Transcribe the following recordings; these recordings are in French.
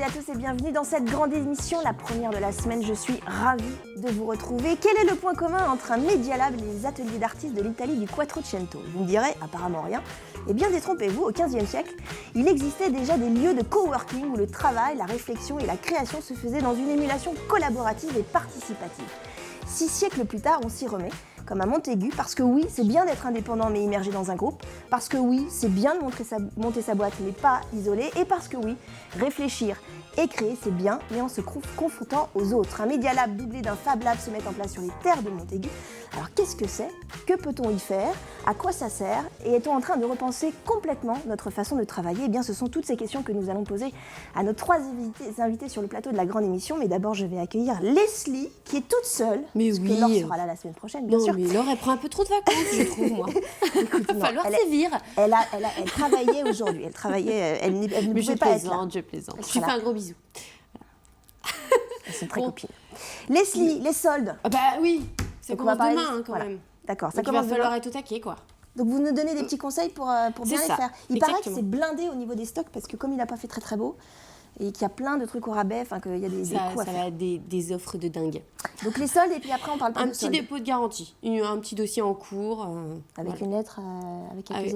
et à tous et bienvenue dans cette grande émission, la première de la semaine. Je suis ravie de vous retrouver. Quel est le point commun entre un Media Lab et les ateliers d'artistes de l'Italie du Quattrocento? Vous me direz, apparemment rien. Eh bien, détrompez-vous, au XVe siècle, il existait déjà des lieux de coworking où le travail, la réflexion et la création se faisaient dans une émulation collaborative et participative. 6 siècles plus tard, on s'y remet, comme à Montaigu, parce que oui, c'est bien d'être indépendant mais immergé dans un groupe, parce que oui, c'est bien de monter sa boîte mais pas isolé, et parce que oui, réfléchir et créer, c'est bien, mais en se confrontant aux autres. Un Media Lab doublé d'un Fab Lab se met en place sur les terres de Montaigu. Alors qu'est-ce que c'est? Que peut-on y faire? À quoi ça sert? Et est-on en train de repenser complètement notre façon de travailler? Eh bien, ce sont toutes ces questions que nous allons poser à nos 3 invités sur le plateau de la grande émission. Mais d'abord, je vais accueillir Leslie, qui est toute seule, parce que Laure sera là la semaine prochaine, bien sûr. Non, mais Laure, elle prend un peu trop de vacances, je trouve, moi. Écoute, Il va falloir sévir. Elle travaillait aujourd'hui. Elle travaillait, elle ne pouvait pas être là. Je plaisante. Je lui fais un gros bisou. Elles sont très copines. Leslie, les soldes. Ah bah oui, ça commence demain quand même. D'accord, ça commence. Il va falloir être au taquet, quoi. Donc vous nous donnez des petits conseils pour bien les faire. Il paraît que c'est blindé au niveau des stocks parce que comme il n'a pas fait très très beau et qu'il y a plein de trucs au rabais, enfin qu'il y a des coups à faire. Ça va être des offres de dingue. Donc les soldes et puis après on parle pas de soldes. Un petit dépôt de garantie, un petit dossier en cours. Avec une lettre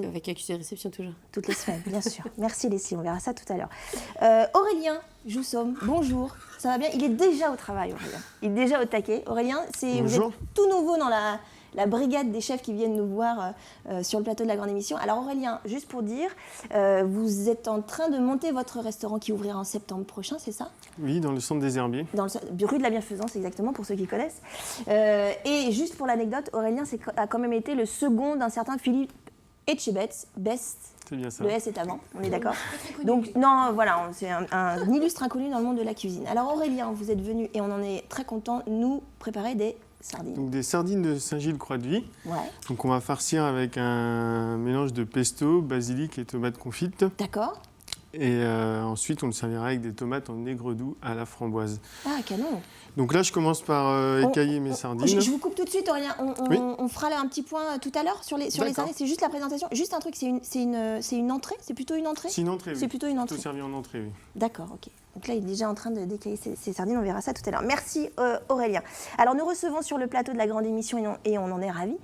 avec accusé de réception toujours. Toutes les semaines, bien sûr. Merci Leslie, on verra ça tout à l'heure. Aurélien Joussomme, bonjour. Ça va bien? Il est déjà au travail, Aurélien. Il est déjà au taquet. Aurélien, vous êtes tout nouveau dans la brigade des chefs qui viennent nous voir sur le plateau de la grande émission. Alors Aurélien, juste pour dire, vous êtes en train de monter votre restaurant qui ouvrira en septembre prochain, c'est ça? Oui, dans le centre des Herbiers. Rue de la Bienfaisance, exactement, pour ceux qui connaissent. Et juste pour l'anecdote, Aurélien a quand même été le second d'un certain Philippe Etchebest. C'est bien ça. Le S est avant, on est d'accord. Donc, non, voilà, c'est un illustre inconnu dans le monde de la cuisine. Alors Aurélien, vous êtes venu, et on en est très content, nous préparer des sardines. Donc des sardines de Saint-Gilles-Croix-de-Vie. Ouais. Donc on va farcir avec un mélange de pesto, basilic et tomates confites. D'accord. Et ensuite on le servira avec des tomates en aigre-doux à la framboise. Ah, canon. Donc là je commence par écailler mes sardines. Je vous coupe tout de suite Aurélien, on fera là un petit point tout à l'heure sur les sardines, c'est juste la présentation. Juste un truc, c'est une entrée? C'est plutôt une entrée? C'est une entrée, oui. C'est plutôt une entrée. Plutôt servi en entrée, oui. D'accord, ok. Donc là, il est déjà en train de décailler ses sardines, on verra ça tout à l'heure. Merci Aurélien. Alors nous recevons sur le plateau de la grande émission, et on en est ravis,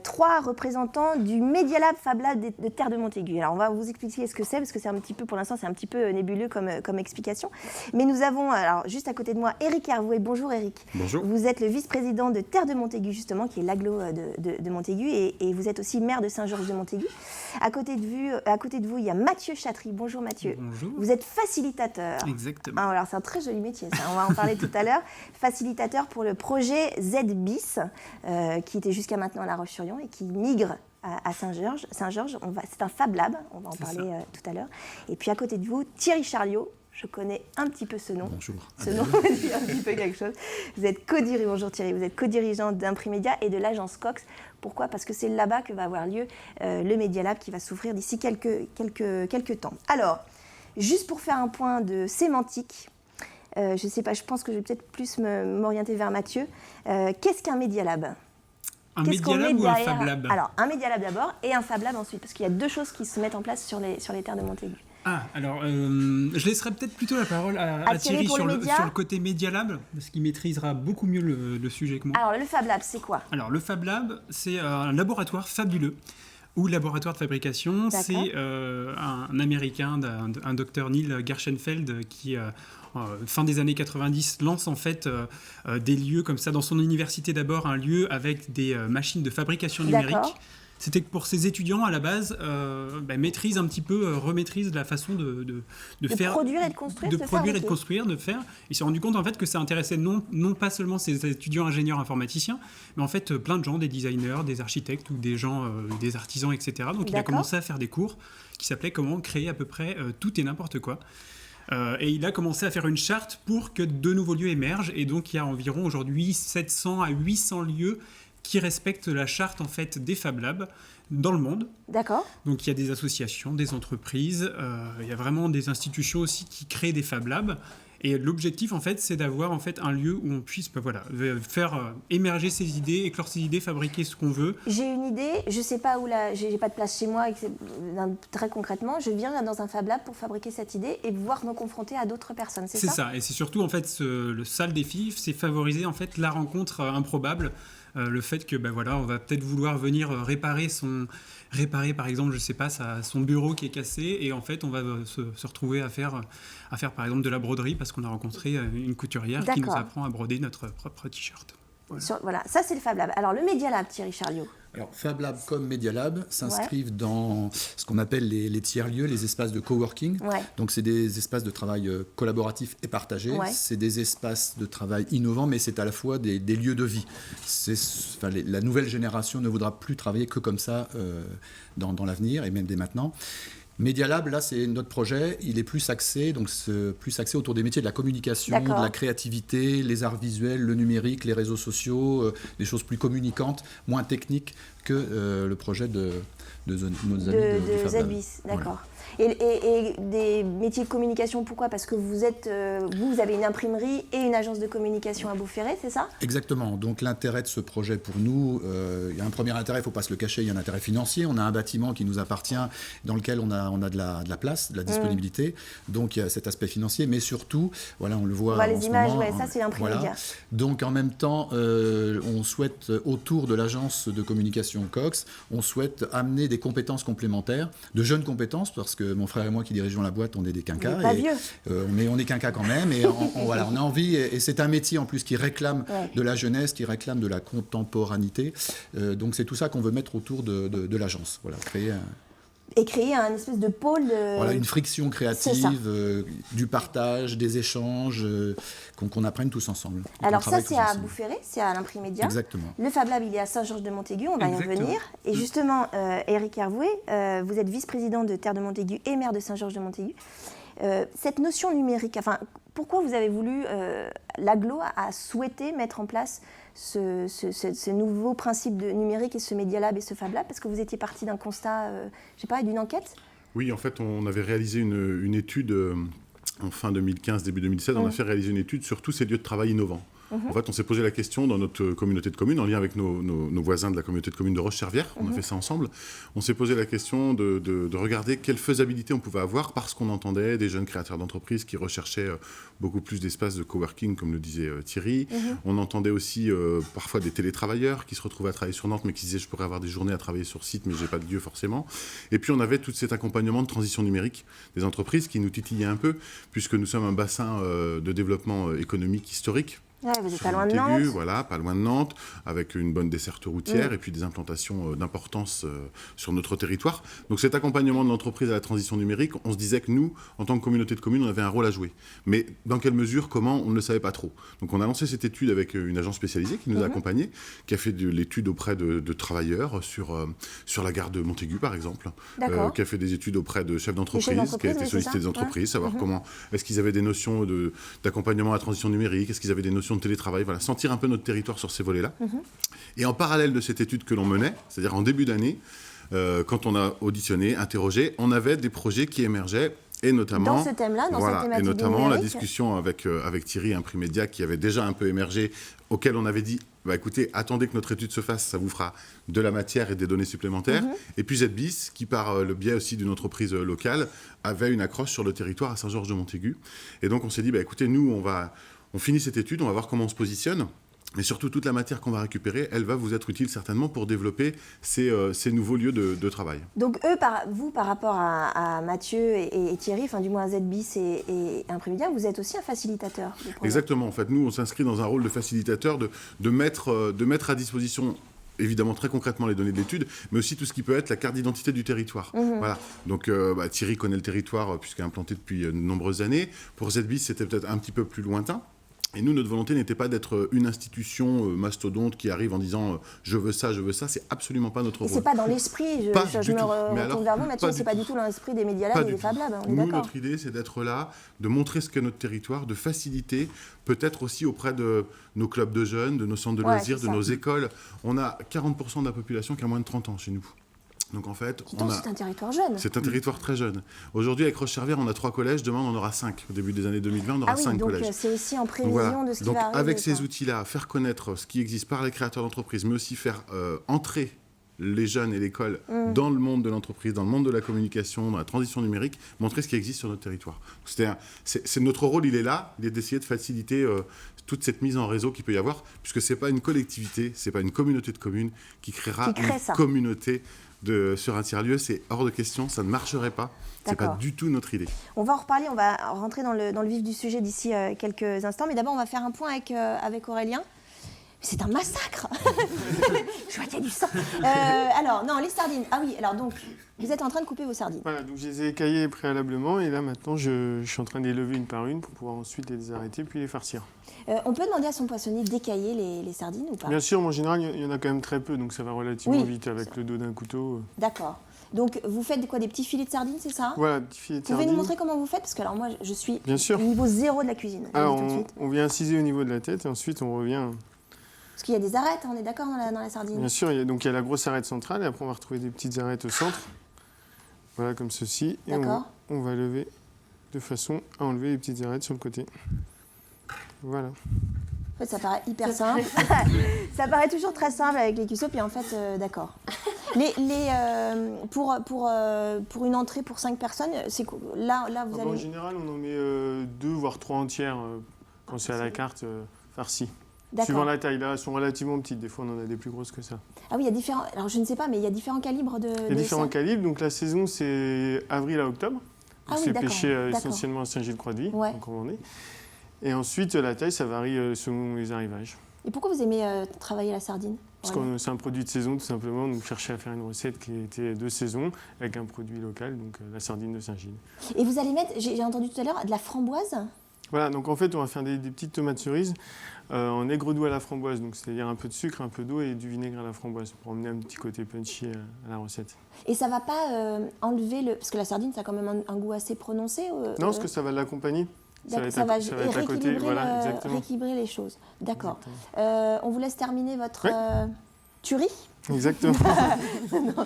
3 représentants du Media Lab Fab Lab de Terre de Montaigu. Alors on va vous expliquer ce que c'est, parce que c'est un petit peu, pour l'instant, c'est un petit peu nébuleux comme explication. Mais nous avons, alors juste à côté de moi, Éric Hervouet. Bonjour Éric. Bonjour. Vous êtes le vice-président de Terre de Montaigu, justement, qui est l'agglo de Montaigu, et vous êtes aussi maire de Saint-Georges de Montaigu. À côté de vous, il y a Mathieu Chatry. Bonjour Mathieu. Bonjour. Vous êtes facilitateur. Exactement. Alors c'est un très joli métier, ça. On va en parler tout à l'heure. Facilitateur pour le projet Z-Bis, qui était jusqu'à maintenant à La Roche-sur-Yon et qui migre à Saint-Georges. C'est un Fab Lab, on va en parler tout à l'heure. Et puis à côté de vous, Thierry Charliot. Je connais un petit peu ce nom. Bonjour. Ce nom me dit un petit peu quelque chose. Vous êtes bonjour Thierry, vous êtes co-dirigeant d'Imprimédia et de l'agence Cox. Pourquoi? Parce que c'est là-bas que va avoir lieu le Media Lab qui va s'ouvrir d'ici quelques temps. Alors, juste pour faire un point de sémantique, je ne sais pas, je pense que je vais peut-être plus m'orienter vers Mathieu. Qu'est-ce qu'un Media Lab? Un Media Lab ou un Fab Lab? Alors, un Media Lab d'abord et un Fab Lab ensuite, parce qu'il y a 2 choses qui se mettent en place sur les terres de Montaigu. Ah, alors, je laisserai peut-être plutôt la parole à Thierry sur le côté Media Lab, parce qu'il maîtrisera beaucoup mieux le sujet que moi. Alors, le Fab Lab, c'est quoi? Alors, le Fab Lab, c'est un laboratoire fabuleux, ou laboratoire de fabrication. D'accord. C'est un Américain, un docteur Neil Gershenfeld, qui, fin des années 90, lance en fait des lieux comme ça, dans son université d'abord, un lieu avec des machines de fabrication numérique. D'accord. C'était que pour ses étudiants, à la base, maîtrisent un petit peu, remaîtrisent la façon de faire... produire et de construire, de faire. Il s'est rendu compte, en fait, que ça intéressait non pas seulement ses étudiants ingénieurs informaticiens, mais en fait, plein de gens, des designers, des architectes ou des gens, des artisans, etc. Donc, il a commencé à faire des cours qui s'appelaient « Comment créer à peu près tout et n'importe quoi ». Et il a commencé à faire une charte pour que de nouveaux lieux émergent. Et donc, il y a environ aujourd'hui 700 à 800 lieux qui respectent la charte en fait des Fab Labs dans le monde. D'accord. Donc il y a des associations, des entreprises, il y a vraiment des institutions aussi qui créent des Fab Labs. Et l'objectif, en fait, c'est d'avoir en fait un lieu où on puisse faire émerger ses idées, éclore ses idées, fabriquer ce qu'on veut. J'ai une idée, je sais pas où j'ai pas de place chez moi, très concrètement, je viens dans un Fab Lab pour fabriquer cette idée et pouvoir me confronter à d'autres personnes, c'est ça ? C'est ça, et c'est surtout en fait le sale défi, c'est favoriser en fait la rencontre improbable. Le fait que on va peut-être vouloir venir réparer par exemple, je sais pas, son bureau qui est cassé, et en fait on va se retrouver à faire par exemple de la broderie parce qu'on a rencontré une couturière qui nous apprend à broder notre propre t-shirt. Voilà, ça c'est le Fab Lab. Alors le Media Lab, Thierry Charliot. Alors Fab Lab comme Media Lab s'inscrivent dans ce qu'on appelle les tiers-lieux, les espaces de coworking. Ouais. Donc c'est des espaces de travail collaboratifs et partagés. Ouais. C'est des espaces de travail innovants, mais c'est à la fois des lieux de vie. La nouvelle génération ne voudra plus travailler que comme ça dans l'avenir, et même dès maintenant. Media Lab, là, c'est notre projet. Il est plus axé autour des métiers de la communication, de la créativité, les arts visuels, le numérique, les réseaux sociaux, des choses plus communicantes, moins techniques que le projet de nos amis de ZBIS. D'accord. Voilà. Et des métiers de communication, pourquoi ? Parce que vous avez une imprimerie et une agence de communication à Beauferré, c'est ça ? Exactement. Donc l'intérêt de ce projet pour nous, il y a un premier intérêt, il ne faut pas se le cacher, il y a un intérêt financier. On a un bâtiment qui nous appartient, dans lequel on a de la place, de la disponibilité. Donc il y a cet aspect financier, mais surtout, voilà, on le voit. On voit les images, ça c'est l'imprimerie. Voilà. Donc en même temps, on souhaite, autour de l'agence de communication Cox, on souhaite amener des compétences complémentaires, de jeunes compétences, parce que mon frère et moi qui dirigeons la boîte, on est des quinquas. Pas vieux. Mais on est quinquas quand même. Et on a envie, et c'est un métier en plus qui réclame de la jeunesse, qui réclame de la contemporanéité. Donc c'est tout ça qu'on veut mettre autour de l'agence. Voilà, créer un espèce de pôle. Voilà, une friction créative, du partage, des échanges, qu'on apprenne tous ensemble. Alors ça, c'est à Beauferré, c'est à l'Imprimédia. Exactement. Le Fab Lab, il est à Saint-Georges-de-Montaigu, on va y revenir. Et justement, Éric Hervouet, vous êtes vice-président de Terre de Montaigu et maire de Saint-Georges-de-Montaigu. Cette notion numérique, pourquoi vous avez voulu, l'Aglo a souhaité mettre en place ce nouveau principe de numérique et ce Media Lab et ce Fab Lab, parce que vous étiez parti d'un constat, d'une enquête ? Oui, en fait, on avait réalisé une étude en fin 2015, début 2016. On a fait réaliser une étude sur tous ces lieux de travail innovants. En fait, on s'est posé la question dans notre communauté de communes, en lien avec nos voisins de la communauté de communes de Roche-Servière, on a fait ça ensemble. On s'est posé la question de regarder quelle faisabilité on pouvait avoir, parce qu'on entendait des jeunes créateurs d'entreprises qui recherchaient beaucoup plus d'espaces de coworking, comme le disait Thierry. On entendait aussi parfois des télétravailleurs qui se retrouvaient à travailler sur Nantes, mais qui disaient « je pourrais avoir des journées à travailler sur site, mais je n'ai pas de lieu forcément ». Et puis on avait tout cet accompagnement de transition numérique des entreprises qui nous titillait un peu, puisque nous sommes un bassin de développement économique historique. Ouais, vous êtes pas loin de Nantes. Voilà, pas loin de Nantes, avec une bonne desserte routière et puis des implantations d'importance sur notre territoire. Donc cet accompagnement de l'entreprise à la transition numérique, on se disait que nous, en tant que communauté de communes, on avait un rôle à jouer. Mais dans quelle mesure, comment, on ne le savait pas trop. Donc on a lancé cette étude avec une agence spécialisée qui nous a accompagnés, qui a fait de l'étude auprès de travailleurs sur la gare de Montaigu, par exemple, qui a fait des études auprès de chefs d'entreprise, qui a été sollicité des entreprises, savoir comment, est-ce qu'ils avaient des notions d'accompagnement à la transition numérique, est-ce qu'ils avaient des notions de télétravail, voilà, sentir un peu notre territoire sur ces volets-là. Et en parallèle de cette étude que l'on menait, c'est-à-dire en début d'année, quand on a auditionné, interrogé, on avait des projets qui émergeaient, et notamment dans ce thème-là, cette thématique, et notamment la discussion avec Thierry Imprimédia, qui avait déjà un peu émergé, auquel on avait dit écoutez, attendez que notre étude se fasse, ça vous fera de la matière et des données supplémentaires. Et puis ZBIS, qui par le biais aussi d'une entreprise locale, avait une accroche sur le territoire à Saint-Georges-de-Montaigu. Et donc on s'est dit écoutez, nous on finit cette étude, on va voir comment on se positionne. Mais surtout, toute la matière qu'on va récupérer, elle va vous être utile certainement pour développer ces nouveaux lieux de travail. Donc vous, par rapport à Mathieu et Thierry, enfin du moins à ZBIS et Imprimédia, vous êtes aussi un facilitateur du projet. Exactement. En fait, nous, on s'inscrit dans un rôle de facilitateur, de mettre à disposition évidemment très concrètement les données de l'étude, mais aussi tout ce qui peut être la carte d'identité du territoire. Voilà. Donc Thierry connaît le territoire puisqu'il est implanté depuis de nombreuses années. Pour ZBIS, c'était peut-être un petit peu plus lointain. Et nous, notre volonté n'était pas d'être une institution mastodonte qui arrive en disant je veux ça, c'est absolument pas notre rôle. Et c'est pas dans l'esprit, je me retourne vers vous, Mathieu, c'est pas du tout dans l'esprit des Media Lab et des Fab Lab, on est d'accord. Nous, notre idée, c'est d'être là, de montrer ce qu'est notre territoire, de faciliter, peut-être aussi auprès de nos clubs de jeunes, de nos centres de loisirs, de nos écoles. On a 40% de la population qui a moins de 30 ans chez nous. Donc en fait, c'est un territoire jeune. C'est un territoire très jeune. Aujourd'hui, avec Roche-Charvière, on a 3 collèges. Demain, on en aura 5. Au début des années 2020, on aura 5 collèges. Donc c'est aussi en prévision de ce qui va arriver. Avec ces outils-là, faire connaître ce qui existe par les créateurs d'entreprises, mais aussi faire entrer les jeunes et l'école dans le monde de l'entreprise, dans le monde de la communication, dans la transition numérique, montrer ce qui existe sur notre territoire. C'est notre rôle, il est là, il est d'essayer de faciliter toute cette mise en réseau qu'il peut y avoir, puisque ce n'est pas une collectivité, ce n'est pas une communauté de communes qui créera une communauté sur un tiers-lieu. C'est hors de question, ça ne marcherait pas. Ce n'est pas du tout notre idée. On va en reparler, on va rentrer dans le vif du sujet d'ici quelques instants, mais d'abord on va faire un point avec Aurélien. C'est un massacre. Je vois qu'il y a du sang. Alors, non, les sardines. Ah oui, alors donc, vous êtes en train de couper vos sardines. Voilà, donc je les ai écaillées préalablement et là maintenant je suis en train de les lever une par une pour pouvoir ensuite les arrêter puis les farcir. On peut demander à son poissonnier d'écailler les sardines ou pas? Bien sûr, mais en général il y en a quand même très peu, donc ça va relativement vite avec le dos d'un couteau. D'accord. Donc vous faites des petits filets de sardines, c'est ça? Voilà, petits filets de sardines. Vous pouvez nous montrer comment vous faites? Parce que alors moi je suis au niveau 0 de la cuisine. Alors on vient inciser au niveau de la tête et ensuite on revient... Parce qu'il y a des arêtes, on est d'accord dans la sardine? Bien sûr, il y a la grosse arête centrale et après on va retrouver des petites arêtes au centre. Voilà, comme ceci. Et on va lever de façon à enlever les petites arêtes sur le côté. Voilà. En fait, ça paraît hyper simple. Ça paraît toujours très simple avec les cuisseaux, puis en fait, d'accord. Pour une entrée pour 5 personnes, c'est là vous allez... En général, on en met 2 voire 3 entières quand c'est à la carte farcie. Suivant la taille, là, elles sont relativement petites. Des fois, on en a des plus grosses que ça. Ah oui, il y a différents... Alors, je ne sais pas, mais il y a différents calibres de... Il y a différents calibres. Donc, la saison, c'est avril à octobre. C'est pêché essentiellement à Saint-Gilles-Croix-de-Vie, donc on en est. Et ensuite, la taille, ça varie selon les arrivages. Et pourquoi vous aimez travailler la sardine? Parce que c'est un produit de saison, tout simplement. Donc, chercher à faire une recette qui était de saison avec un produit local, donc la sardine de Saint-Gilles. Et vous allez mettre, j'ai entendu tout à l'heure, de la framboise? Voilà, donc en fait, on va faire des petites tomates cerises en aigre doux à la framboise, donc c'est-à-dire un peu de sucre, un peu d'eau et du vinaigre à la framboise pour emmener un petit côté punchy à la recette. Et ça ne va pas enlever le... Parce que la sardine, ça a quand même un goût assez prononcé. Non, parce que ça va l'accompagner. Ça va être à côté, voilà, rééquilibrer les choses. D'accord. On vous laisse terminer votre tuerie. Exactement. non,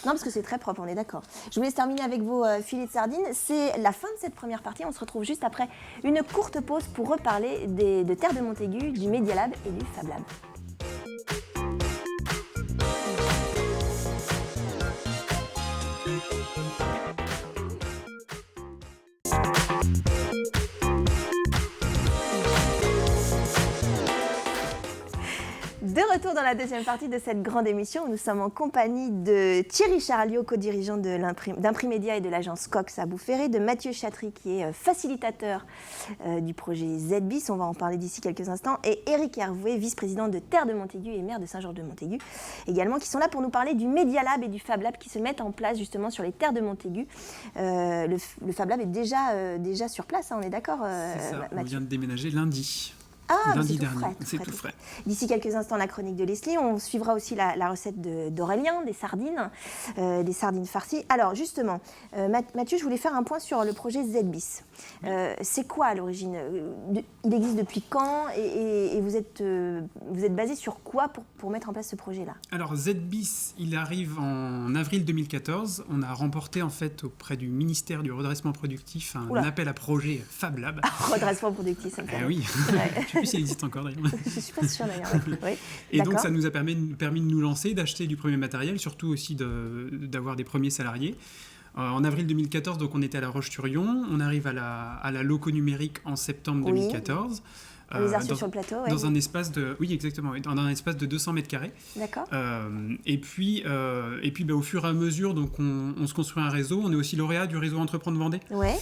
parce que c'est très propre, on est d'accord. Je vous laisse terminer avec vos filets de sardines. C'est la fin de cette première partie. On se retrouve juste après une courte pause pour reparler de Terre de Montaigu, du Media Lab et du Fab Lab. De retour dans la deuxième partie de cette grande émission où nous sommes en compagnie de Thierry Charliot, co-dirigeant d'Imprimedia et de l'agence Cox à Boufféré, de Mathieu Chatry qui est facilitateur du projet ZBIS, on va en parler d'ici quelques instants, et Éric Hervouet, vice-président de Terre de Montaigu et maire de Saint-Georges-de-Montaigu également, qui sont là pour nous parler du Media Lab et du Fab Lab qui se mettent en place justement sur les terres de Montaigu. Le Fab Lab est déjà sur place, hein, on est d'accord C'est ça, on vient de déménager lundi. Ah, lundi dernier, c'est tout frais. D'ici quelques instants, la chronique de Leslie. On suivra aussi la recette d'Aurélien, des sardines farcies. Alors, justement, Mathieu, je voulais faire un point sur le projet ZBIS. C'est quoi à l'origine? Il existe depuis quand et vous êtes basé sur quoi pour mettre en place ce projet-là? Alors, ZBIS, il arrive en avril 2014. On a remporté, en fait, auprès du ministère du redressement productif, un appel à projet Fab Lab. Redressement productif, ça me fait. Oui. Je ne sais plus s'il existe encore d'ailleurs. Je ne suis pas sûre d'ailleurs. Oui. Et donc ça nous a permis de nous lancer, d'acheter du premier matériel, surtout aussi d'avoir des premiers salariés. En avril 2014, donc on était à La Roche-sur-Yon. On arrive à la Loco numérique en septembre 2014. On les a reçus sur le plateau. Dans un espace de... Oui, exactement. Dans un espace de 200 mètres carrés. D'accord. Et puis au fur et à mesure, donc on se construit un réseau. On est aussi lauréat du réseau Entreprendre Vendée. Ouais.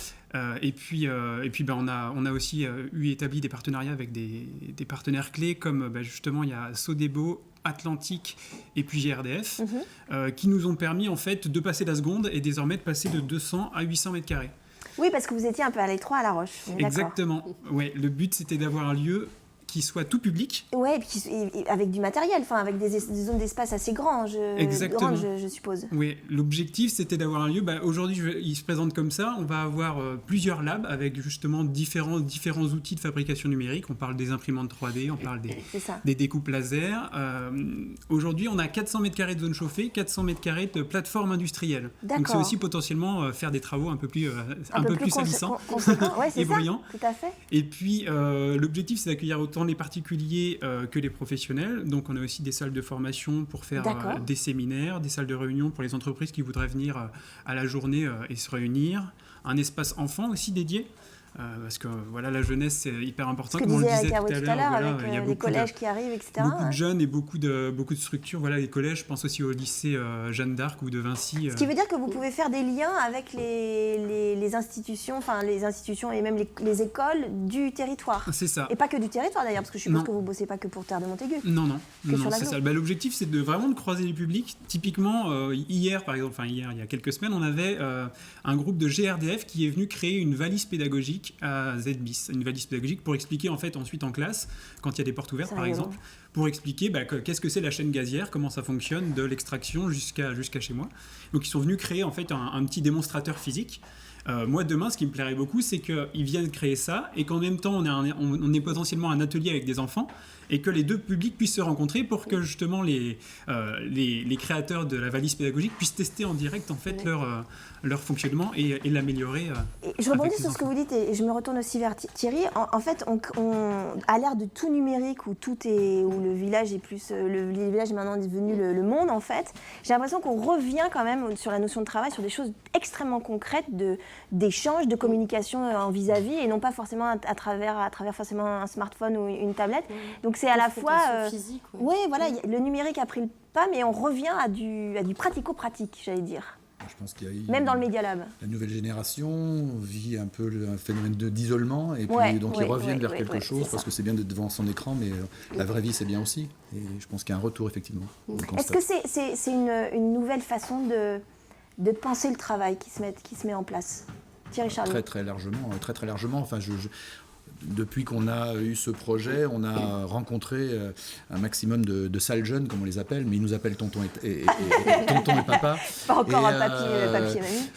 Et puis on a aussi eu établi des partenariats avec des partenaires clés comme justement il y a Sodebo, Atlantique et puis GRDF qui nous ont permis en fait de passer la seconde et désormais de passer de 200 à 800 mètres carrés. Oui, parce que vous étiez un peu à l'étroit à La Roche. Exactement. Ouais, le but c'était d'avoir un lieu qui soit tout public. Ouais, et avec du matériel, avec des zones d'espace assez grands, je suppose. Oui, l'objectif c'était d'avoir un lieu. Aujourd'hui, il se présente comme ça. On va avoir plusieurs labs avec justement différents outils de fabrication numérique. On parle des imprimantes 3D, on parle des découpes laser. Aujourd'hui, on a 400 m² de zone chauffée, 400 m² de plateforme industrielle. Donc c'est aussi potentiellement faire des travaux un peu plus salissants et bruyants. Tout à fait. Et puis l'objectif c'est d'accueillir autant les particuliers que les professionnels. Donc on a aussi des salles de formation pour faire des séminaires, des salles de réunion pour les entreprises qui voudraient venir à la journée et se réunir. Un espace enfant aussi dédié. Parce que la jeunesse c'est hyper important, comme on le disait tout à l'heure, avec il y a les collèges qui arrivent, etc. Beaucoup de jeunes et beaucoup de structures. Les collèges, je pense aussi au lycée Jeanne d'Arc ou de Vinci. Ce qui veut dire que vous pouvez faire des liens avec les institutions, les institutions et même les écoles du territoire. C'est ça. Et pas que du territoire d'ailleurs, parce que je suppose que vous ne bossez pas que pour Terre de Montaigu. Non, c'est ça. L'objectif c'est vraiment de croiser les publics. Typiquement, hier par exemple, il y a quelques semaines, on avait un groupe de GRDF qui est venu créer une valise pédagogique à ZBIS, une valise pédagogique pour expliquer ensuite en classe, quand il y a des portes ouvertes par exemple, pour expliquer qu'est-ce que c'est la chaîne gazière, comment ça fonctionne de l'extraction jusqu'à chez moi. Donc ils sont venus créer en fait un petit démonstrateur physique. Moi demain, ce qui me plairait beaucoup, c'est qu'ils viennent créer ça et qu'en même temps on ait potentiellement un atelier avec des enfants et que les deux publics puissent se rencontrer pour que justement les créateurs de la valise pédagogique puissent tester en direct en fait leur fonctionnement et l'améliorer. Et je rebondis sur ce que vous dites et je me retourne aussi vers Thierry. En fait, à l'ère de tout numérique où le village est maintenant devenu le monde en fait, j'ai l'impression qu'on revient quand même sur la notion de travail, sur des choses extrêmement concrètes d'échange, de communication en vis-à-vis et non pas forcément à travers forcément un smartphone ou une tablette. Donc c'est à la fois physique. Le numérique a pris le pas, mais on revient à du pratico-pratique, j'allais dire. Je pense qu'il y a même dans le Media Lab. La nouvelle génération vit un peu un phénomène d'isolement et puis donc ils reviennent vers quelque chose parce que c'est bien d'être devant son écran, mais la vraie vie c'est bien aussi. Et je pense qu'il y a un retour effectivement. Est-ce que c'est une nouvelle façon de penser le travail qui se met en place? Thierry Charlot. Très largement. Enfin, depuis qu'on a eu ce projet, on a rencontré un maximum de salles jeunes, comme on les appelle, mais ils nous appellent tonton et papa. Pas encore un papy et mamie.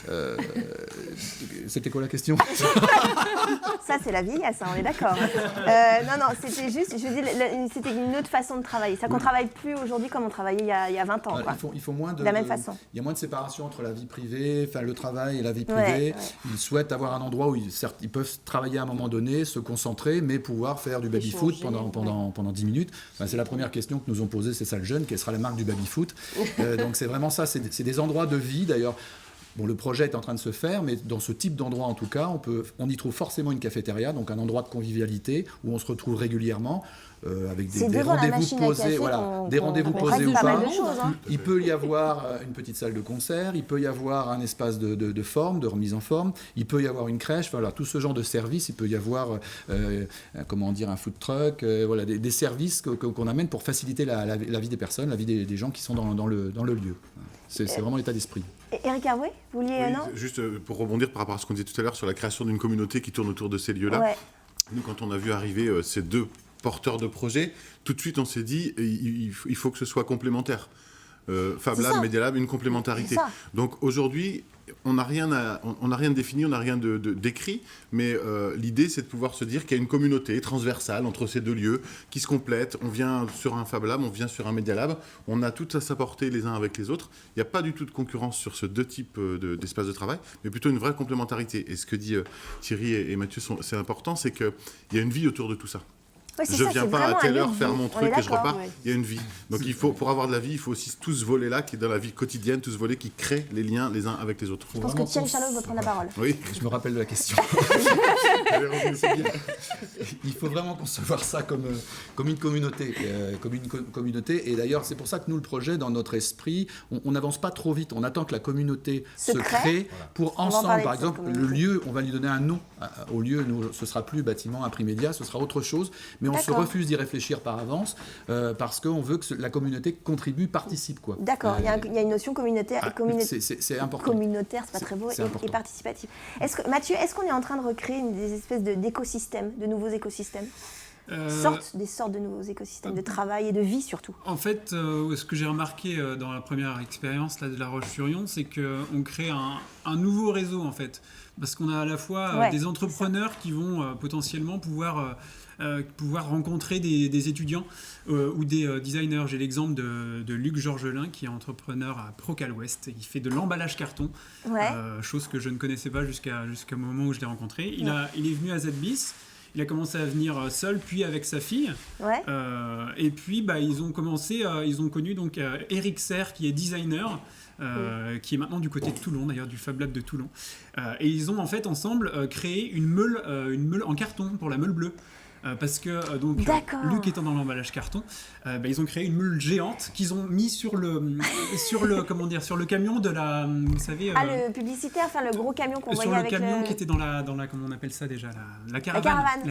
C'était quoi la question? Ça, c'est la vieillesse, on est d'accord. Non, c'était juste, je veux dire, c'était une autre façon de travailler. Ça qu'on ne travaille plus aujourd'hui comme on travaillait il y a 20 ans. Il faut moins de la même façon. Il y a moins de séparation entre la vie privée, le travail et la vie privée. Ils souhaitent avoir un endroit où ils peuvent travailler à un moment donné, se concentrer, mais pouvoir faire du baby-foot pendant 10 minutes. C'est la première question que nous ont posée ces salles jeunes, quelle sera la marque du baby-foot. Donc c'est vraiment ça, c'est des endroits de vie d'ailleurs. Bon, le projet est en train de se faire, mais dans ce type d'endroit, en tout cas, on y trouve forcément une cafétéria, donc un endroit de convivialité où on se retrouve régulièrement avec des rendez-vous posés, des rendez-vous posés ou pas. Il peut y avoir une petite salle de concert, il peut y avoir un espace de forme, de remise en forme, il peut y avoir une crèche, tout ce genre de services. Il peut y avoir un food truck, des services qu'on amène pour faciliter la vie des personnes, la vie des gens qui sont dans le lieu. C'est vraiment l'état d'esprit. Éric Hervé, vous vouliez non ? Juste pour rebondir par rapport à ce qu'on disait tout à l'heure sur la création d'une communauté qui tourne autour de ces lieux-là. Nous, quand on a vu arriver ces deux porteurs de projets, tout de suite on s'est dit il faut que ce soit complémentaire. Fab Lab, Media Lab, une complémentarité. Donc aujourd'hui, on n'a rien de défini, on n'a rien d'écrit, mais l'idée c'est de pouvoir se dire qu'il y a une communauté transversale entre ces deux lieux qui se complètent. On vient sur un Fab Lab, on vient sur un Media Lab, on a tout à s'apporter les uns avec les autres. Il n'y a pas du tout de concurrence sur ces deux types d'espaces de travail, mais plutôt une vraie complémentarité. Et ce que dit Thierry et Mathieu, c'est important, c'est qu'il y a une vie autour de tout ça. Je ne viens pas à telle heure faire mon truc et je repars. Il y a une vie. Donc pour avoir de la vie, il faut aussi tout ce volet-là qui est dans la vie quotidienne, tout ce volet qui crée les liens les uns avec les autres. Je pense que Thierry Charlot veut prendre la parole. Oui, je me rappelle de la question. Il faut vraiment concevoir ça comme une communauté. Et d'ailleurs, c'est pour ça que nous, le projet, dans notre esprit, on n'avance pas trop vite. On attend que la communauté se crée pour ensemble. Par exemple, le lieu, on va lui donner un nom. Au lieu, nous, ce ne sera plus bâtiment Imprimédia, ce sera autre chose. Mais on se refuse d'y réfléchir par avance parce qu'on veut que la communauté contribue, participe. D'accord, il y a une notion communautaire. C'est important. Communautaire, c'est pas très beau, et participatif. Mathieu, est-ce qu'on est en train de recréer des espèces d'écosystèmes, de nouveaux écosystèmes ? sortent de nouveaux écosystèmes de travail et de vie surtout. En fait, ce que j'ai remarqué dans la première expérience là, de La Roche-sur-Yon, c'est qu'on crée un nouveau réseau en fait. Parce qu'on a à la fois des entrepreneurs qui vont potentiellement pouvoir rencontrer des étudiants ou des designers. J'ai l'exemple de Luc Georgelin qui est entrepreneur à Procal West. Il fait de l'emballage carton, chose que je ne connaissais pas jusqu'au moment où je l'ai rencontré. Il est venu à ZBIS. Il a commencé à venir seul, puis avec sa fille. Et puis, ils ont connu donc Eric Serre, qui est designer, qui est maintenant du côté de Toulon, d'ailleurs, du Fab Lab de Toulon. Et ils ont en fait ensemble créé une meule en carton pour la meule bleue. Parce que Luc étant dans l'emballage carton, ils ont créé une meule géante qu'ils ont mis sur le camion de la, vous savez, le publicitaire, enfin le gros camion qu'on voyait avec le camion qui était dans la comment on appelle ça déjà, la caravane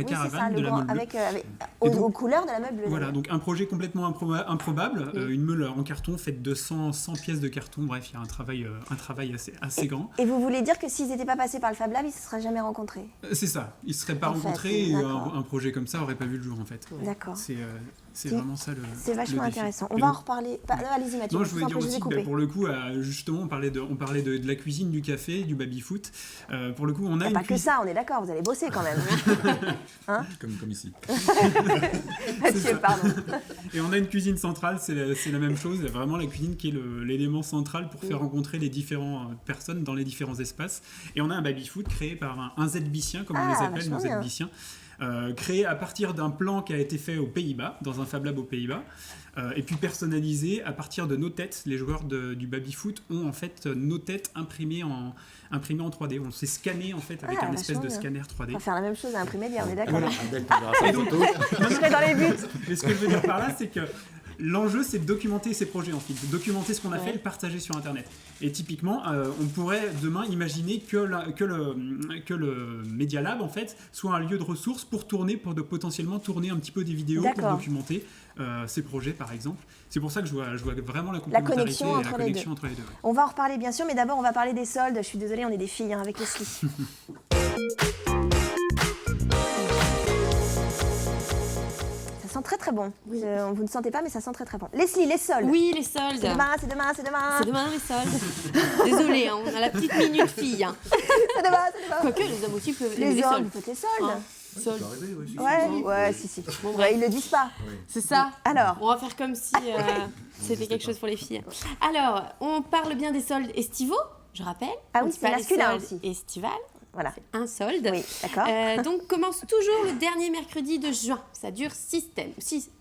de la meule bleue. Avec aux couleurs de la meule bleue. Voilà, donc un projet complètement improbable, une meule en carton faite de 100 pièces de carton. Bref, il y a un travail assez grand. Et vous voulez dire que s'ils n'étaient pas passés par le Fab Lab, ils ne se seraient jamais rencontrés? C'est ça, ils ne se seraient pas rencontrés et un projet comme ça n'aurait pas vu le jour en fait. D'accord. C'est vraiment ça le. C'est vachement intéressant. On va en reparler. Allez-y Mathieu. Non, je voulais dire aussi, pour le coup, justement, on parlait de la cuisine, du café, du baby-foot. Pour le coup, on a pas que ça, on est d'accord, vous allez bosser quand même. Hein comme ici. Mathieu, pardon. Et on a une cuisine centrale, c'est la même chose. Vraiment la cuisine qui est l'élément central pour faire rencontrer les différentes personnes dans les différents espaces. Et on a un baby-foot créé par un ZBICien, comme on les appelle, nos ZBICiens. Créé à partir d'un plan qui a été fait aux Pays-Bas, dans un Fab Lab aux Pays-Bas, et puis personnalisé à partir de nos têtes. Les joueurs du baby-foot ont en fait nos têtes imprimées en 3D. On s'est scanné en fait avec un espèce de scanner 3D. On va faire la même chose à imprimer, on est d'accord. Et donc, je serai dans les buts. Mais ce que je veux dire par là, c'est que l'enjeu, c'est de documenter ces projets ensuite, de documenter ce qu'on a fait et le partager sur Internet. Et typiquement, on pourrait demain imaginer que le Media Lab, en fait, soit un lieu de ressources pour potentiellement tourner un petit peu des vidéos pour documenter ces projets, par exemple. C'est pour ça que je vois vraiment la complémentarité et la connexion entre les deux. On va en reparler, bien sûr, mais d'abord, on va parler des soldes. Je suis désolée, on est des filles avec Leslie. Ça sent très très bon. Vous ne sentez pas, mais ça sent très très bon. Leslie, les soldes. Oui, les soldes. C'est demain. C'est demain les soldes. Désolée, on a la petite minute fille. C'est demain. Quoique les hommes aussi peuvent les soldes. Vous faites les soldes. Soldes. Si. Bon, ils le disent pas. Oui. C'est ça. Alors. On va faire comme si c'était quelque chose pour les filles. Alors, on parle bien des soldes estivaux, je rappelle. Ah oui, c'est masculin aussi. Estival. Voilà. C'est un solde. Oui, d'accord. Donc, commence toujours le dernier mercredi de juin. Ça dure 6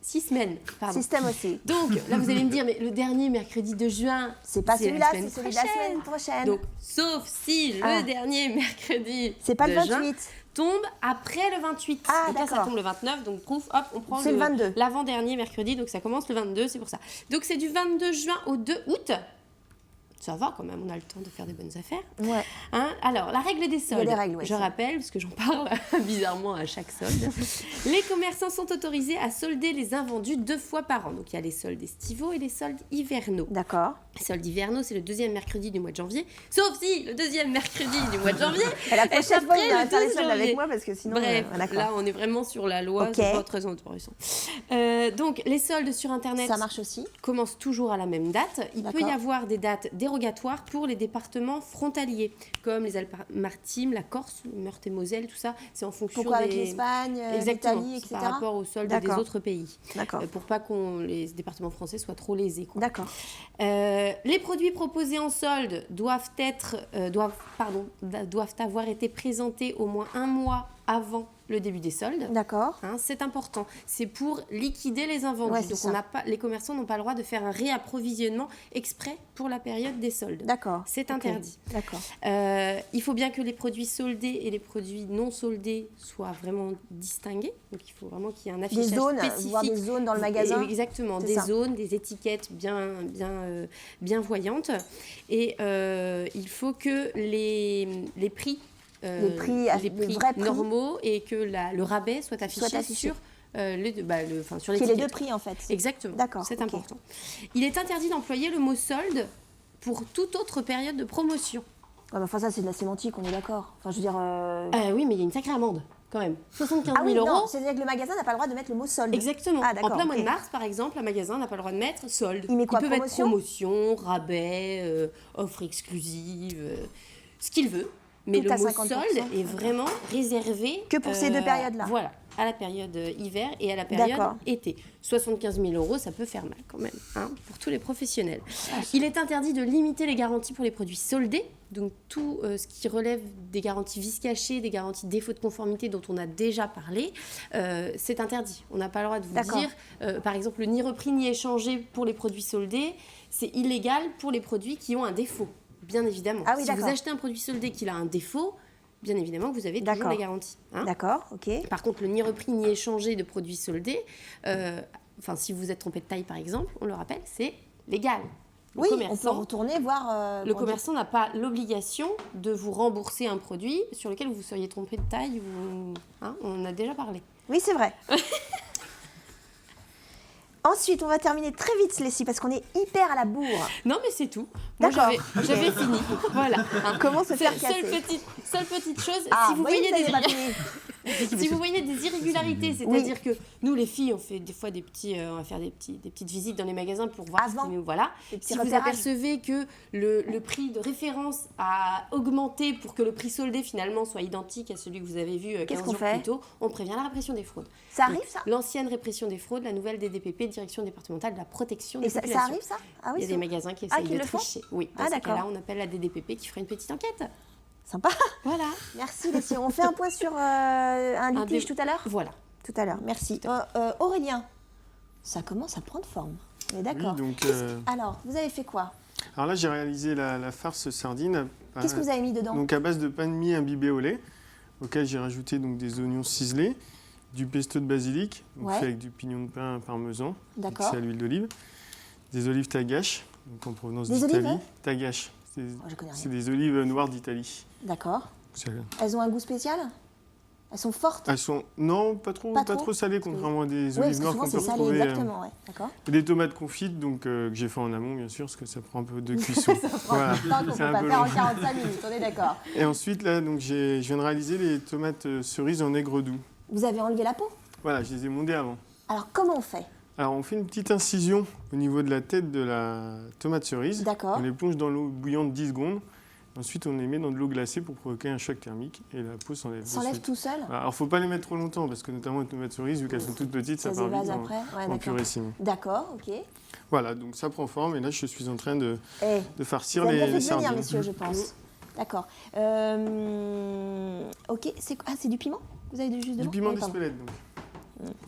semaines. Pardon. Système aussi. Donc, là, vous allez me dire, mais le dernier mercredi de juin, c'est pas celui-là, c'est celui de la semaine prochaine. Donc, sauf si le dernier mercredi c'est pas le 28. Juin tombe après le 28. Ah, donc là, ça tombe le 29. Donc, on prend le 22. L'avant-dernier mercredi. Donc, ça commence le 22, c'est pour ça. Donc, c'est du 22 juin au 2 août. Ça va quand même, on a le temps de faire des bonnes affaires. Ouais. Alors, la règle des soldes, je rappelle, parce que j'en parle bizarrement à chaque solde. Les commerçants sont autorisés à solder les invendus 2 fois par an. Donc, il y a les soldes estivaux et les soldes hivernaux. D'accord. Les soldes hivernaux, c'est le 2e mercredi du mois de janvier. Sauf si le 2e mercredi du mois de janvier. Et la prochaine fois, il va faire les soldes avec moi parce que sinon. Bref, là, on est vraiment sur la loi. C'est pas très intéressant. Donc, les soldes sur Internet. Ça marche aussi. Commencent toujours à la même date. Il peut y avoir des dates dérogatoires pour les départements frontaliers, comme les Alpes-Maritimes, la Corse, Meurthe et Moselle, tout ça. C'est en fonction avec l'Espagne, l'Italie, etc. Par rapport aux soldes des autres pays. D'accord. Pour pas que les départements français soient trop lésés. D'accord. Les produits proposés en solde doivent avoir été présentés au moins 1 mois avant le début des soldes. D'accord. C'est important. C'est pour liquider les invendus. Ouais, donc les commerçants n'ont pas le droit de faire un réapprovisionnement exprès pour la période des soldes. D'accord. C'est interdit. D'accord. Il faut bien que les produits soldés et les produits non soldés soient vraiment distingués. Donc il faut vraiment qu'il y ait un affichage spécifique. Voir des zones dans le magasin. Exactement. Des zones, des étiquettes bien voyantes. Et il faut que les prix les prix normaux et que le rabais soit affiché. Sur sur l'étiquette. Qu'il y ait les 2 prix en fait. Exactement. D'accord. C'est important. Il est interdit d'employer le mot solde pour toute autre période de promotion. Enfin ça c'est de la sémantique, on est d'accord. Enfin je veux dire. Oui, mais il y a une sacrée amende quand même. 75 000 euros. Non, c'est-à-dire que le magasin n'a pas le droit de mettre le mot solde. Exactement. En plein mois de mars, par exemple, un magasin n'a pas le droit de mettre solde. Il met quoi, peut mettre promotion, rabais, offre exclusive, ce qu'il veut. Mais le mot solde est vraiment réservé... Que pour ces deux périodes-là. Voilà, à la période hiver et à la période été. 75 000 euros, ça peut faire mal quand même, pour tous les professionnels. Il est interdit de limiter les garanties pour les produits soldés. Donc tout ce qui relève des garanties vices cachés, des garanties défaut de conformité dont on a déjà parlé, c'est interdit. On n'a pas le droit de vous dire, par exemple, ni repris ni échangé pour les produits soldés, c'est illégal pour les produits qui ont un défaut. Bien évidemment. Si vous achetez un produit soldé qui a un défaut, bien évidemment que vous avez toujours la garantie. D'accord, ok. Par contre, le ni repris ni échangé de produits soldés, si vous êtes trompé de taille par exemple, on le rappelle, c'est légal. On peut retourner voir... le commerçant n'a pas l'obligation de vous rembourser un produit sur lequel vous seriez trompé de taille. On en a déjà parlé. Oui, c'est vrai. Ensuite, on va terminer très vite, Leslie, parce qu'on est hyper à la bourre. Non, mais c'est tout. Moi, j'avais fini. Voilà. Comment se faire casser ? Seule petite chose, si vous voyez des irrégularités, c'est-à-dire que nous, les filles, on fait des fois on va faire des petites visites dans les magasins pour voir si vous apercevez que le prix de référence a augmenté pour que le prix soldé, finalement, soit identique à celui que vous avez vu 15 jours plus tôt, on prévient la répression des fraudes. Ça arrive, ça ? L'ancienne répression des fraudes, la nouvelle DDPP, Direction départementale de la protection des populations. Ça arrive, ça ? Il y a des magasins qui essayent de tricher. Oui, dans ce cas-là, on appelle la DDPP qui fera une petite enquête. Sympa. Voilà. Merci, Leslie. On fait un point sur un litige tout à l'heure ? Voilà. Tout à l'heure, merci. Aurélien, ça commence à prendre forme. On est d'accord. Oui, donc, Alors, vous avez fait quoi ? Alors là, j'ai réalisé la farce sardine. Qu'est-ce que vous avez mis dedans ? Donc à base de pain de mie imbibé au lait, auquel j'ai rajouté donc, des oignons ciselés, du pesto de basilic, fait avec du pignon de pain parmesan, c'est à l'huile d'olive, des olives tagache, donc en provenance d'Italie. Tagache, c'est des olives noires d'Italie. D'accord. Elles ont un goût spécial ? Elles sont fortes ? Elles sont pas trop salées, contrairement à des olives noires qu'on peut retrouver. Exactement, d'accord. Et des tomates confites, donc que j'ai fait en amont, bien sûr, parce que ça prend un peu de cuisson. Ça prend un temps qu'on ne peut pas faire en 45 minutes, on est d'accord. Et ensuite, là, donc, je viens de réaliser les tomates cerises en aigre doux. Vous avez enlevé la peau ? Voilà, je les ai mondées avant. Alors, comment on fait ? Alors, on fait une petite incision au niveau de la tête de la tomate cerise. D'accord. On les plonge dans l'eau bouillante 10 secondes. Ensuite, on les met dans de l'eau glacée pour provoquer un choc thermique et la peau s'enlève. S'enlève tout seul ? Alors, il ne faut pas les mettre trop longtemps parce que notamment les tomates cerises, vu qu'elles sont toutes petites, ça part vite en purée sinon. D'accord, ok. Voilà, donc ça prend forme et là, je suis en train de farcir les sardines. Venir, messieurs, je pense. D'accord. Ok, c'est du piment ? Vous avez juste du piment d'Espelette, donc.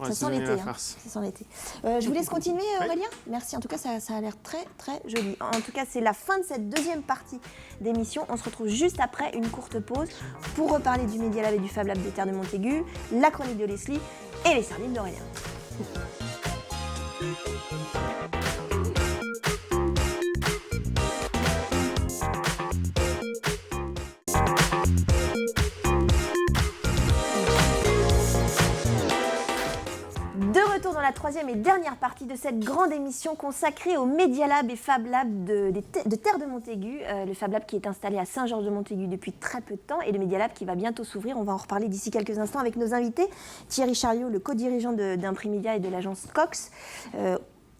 Ça sent l'été. Ça sent l'été. Je vous laisse continuer, Aurélien. Merci. En tout cas, ça a l'air très, très joli. En tout cas, c'est la fin de cette deuxième partie d'émission. On se retrouve juste après une courte pause pour reparler du Media Lab et du Fab Lab des Terres de Montaigu, la chronique de Leslie et les sardines d'Aurélien. Dans la troisième et dernière partie de cette grande émission consacrée au Media Lab et Fab Lab de Terre de Montaigu. Le Fab Lab qui est installé à Saint-Georges-de-Montaigu depuis très peu de temps et le Media Lab qui va bientôt s'ouvrir. On va en reparler d'ici quelques instants avec nos invités. Thierry Chariot, le co-dirigeant d'Imprimedia et de l'agence Cox,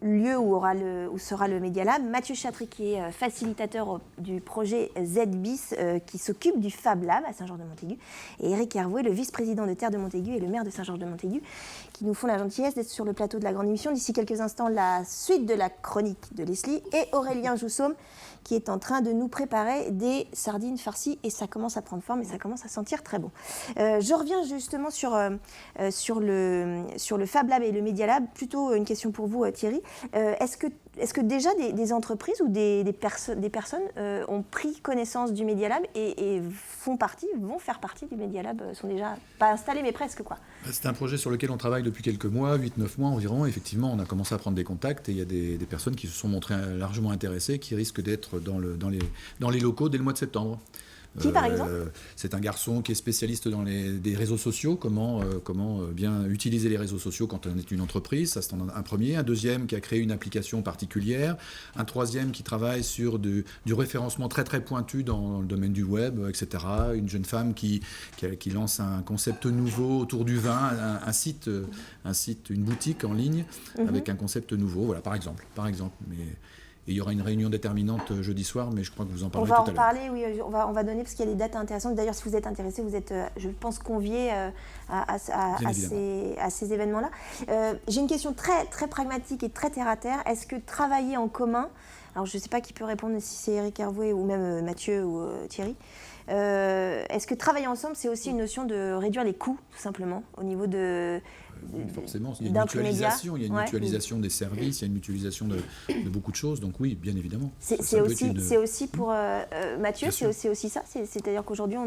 lieu où sera le Media Lab. Mathieu Chatry qui est facilitateur du projet ZBIS qui s'occupe du Fab Lab à Saint-Georges-de-Montaigu. Et Éric Hervouet, le vice-président de Terre de Montaigu et le maire de Saint-Georges-de-Montaigu, qui nous font la gentillesse d'être sur le plateau de la grande émission. D'ici quelques instants, la suite de la chronique de Leslie et Aurélien Joussaume qui est en train de nous préparer des sardines farcies et ça commence à prendre forme et ça commence à sentir très bon. Je reviens justement sur le Fab Lab et le Media Lab. Plutôt une question pour vous, Thierry. Est-ce que déjà des entreprises ou des personnes ont pris connaissance du Media Lab et vont faire partie du Media Lab, sont déjà pas installés mais presque quoi? C'est un projet sur lequel on travaille depuis quelques mois, 8-9 mois environ. Effectivement, on a commencé à prendre des contacts et il y a des personnes qui se sont montrées largement intéressées, qui risquent d'être dans les locaux dès le mois de septembre. Qui, par exemple ? C'est un garçon qui est spécialiste dans des réseaux sociaux, comment bien utiliser les réseaux sociaux quand on est une entreprise, ça c'est un premier. Un deuxième qui a créé une application particulière. Un troisième qui travaille sur du référencement très très pointu dans le domaine du web, etc. Une jeune femme qui lance un concept nouveau autour du vin, un site, une boutique en ligne avec un concept nouveau, voilà, par exemple. Mais il y aura une réunion déterminante jeudi soir, mais je crois que vous en parlerez tout à l'heure. On va en parler, oui, on va donner, parce qu'il y a des dates intéressantes. D'ailleurs, si vous êtes intéressé, vous êtes, je pense, conviés à ces événements-là. J'ai une question très, très pragmatique et très terre-à-terre. Est-ce que travailler en commun, alors je ne sais pas qui peut répondre, si c'est Eric Hervouet ou même Mathieu ou Thierry, est-ce que travailler ensemble, c'est aussi une notion de réduire les coûts, tout simplement, au niveau de... Forcément, il y a une mutualisation des services, il y a une mutualisation de beaucoup de choses, donc oui, bien évidemment. C'est aussi pour Mathieu, c'est aussi ça, c'est-à-dire qu'aujourd'hui,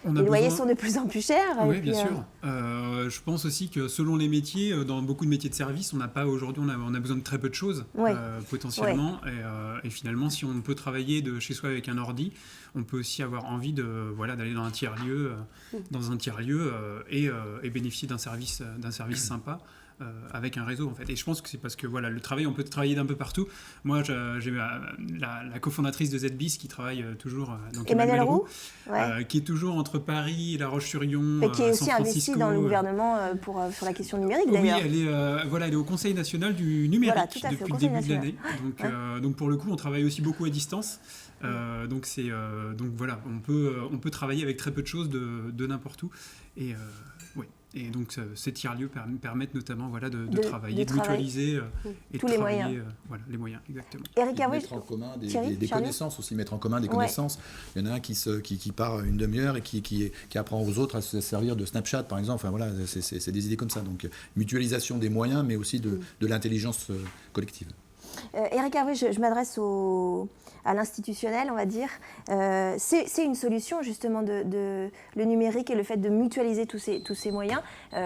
les loyers sont de plus en plus chers. Oui, bien sûr. Je pense aussi que selon les métiers, dans beaucoup de métiers de service, on a besoin de très peu de choses, potentiellement. Ouais. Et finalement, si on peut travailler de chez soi avec un ordi, on peut aussi avoir envie d'aller dans un tiers-lieu, et bénéficier d'un service sympa. Avec un réseau en fait, et je pense que c'est parce que le travail, on peut travailler d'un peu partout. Moi j'ai la cofondatrice de ZBIS qui travaille toujours, donc Emmanuelle Roux, qui est toujours entre Paris, La Roche-sur-Yon, et qui est aussi San Francisco, investie dans le gouvernement sur la question numérique d'ailleurs. Oui, elle est au Conseil national du numérique depuis le début de l'année, donc pour le coup on travaille aussi beaucoup à distance. Donc on peut travailler avec très peu de choses de n'importe où, et donc ces tiers-lieux permettent notamment de travailler, de mutualiser et tous de les travailler moyens. Les moyens, exactement. Eric Hervouet, mettre en commun des connaissances aussi, mettre en commun des connaissances. Il y en a un qui part une demi-heure et qui apprend aux autres à se servir de Snapchat par exemple. Enfin voilà, c'est des idées comme ça. Donc mutualisation des moyens, mais aussi de l'intelligence collective. Eric Hervouet, je m'adresse à l'institutionnel, on va dire. C'est une solution, justement, le numérique et le fait de mutualiser tous ces moyens.